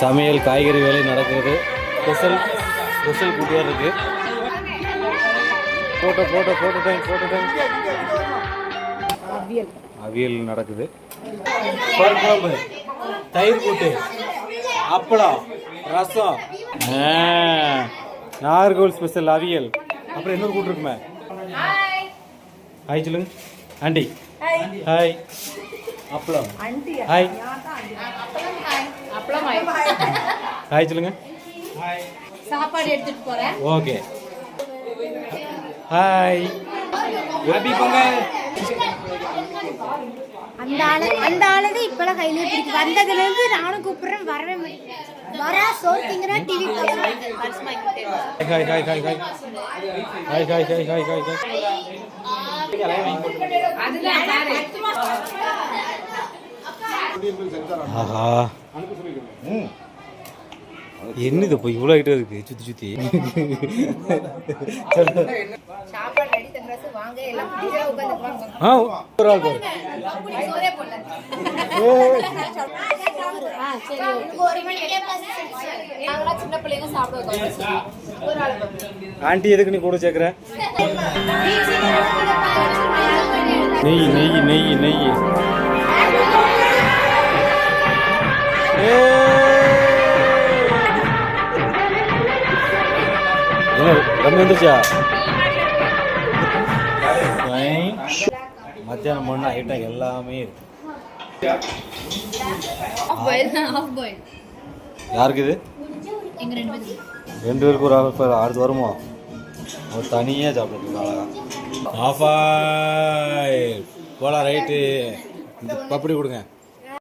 சமையல் காய்கறி வேலை நடக்கிறது. ஸ்பெஷல் கூட்டியாக இருக்கு. Photo time. அவியல் நடக்குது. குழம்பு, தயிர் கூட்டு, அப்பளம், ரசம், நாகர்கோவில் ஸ்பெஷல் அவியல். அப்புறம் இன்னொரு கூட்டு இருக்குமே. ஹாய் சொல்லுங்க ஆண்டி. ஹாய். அப்பளம். ஹாய். ஹாய் சொல்லுங்க. சாப்பாடு எடுத்துட்டு போறேன். ஓகே. ஹாய். ஹாப்பி பொங்கல். அந்த ஆளது இப்பெல்லாம் கையில பிடிக்கு. வந்ததுல இருந்து நானும் கூப்பிடுறேன், வரவே வர சோர்த்திங்கற டிவி பாக்குறேன். ஆஹா, என்னது போய் இவ்வளோ ஐட்டம் இருக்கு சுத்தி சாப்பாடு ரெடி தங்கறஸ் வாங்க எல்லாம் பிடிச்சா உட்கார்ந்துவாங்க. ஒரு ஆள் போடு. சோரே போடல. சரி ஒரு மணிக்கே நாங்களா சின்ன பிள்ளைங்க சாப்பிடுவோம். ஒரு ஆள் ஆண்டி எதுக்கு நீ கூட சேர்க்குற? நெய் கம்மி வந்துச்சா? மத்தியானம் பண்ண ஐட்டம் எல்லாமே இருக்கு. யாருக்கு இது? ரெண்டு பேருக்கு ஒரு அடுத்து வருமோ? ஒரு தனியாக சாப்பிட்டு அழகா. ஆஃபாய் போலாம். ரைட்டு. பப்படி கொடுங்க.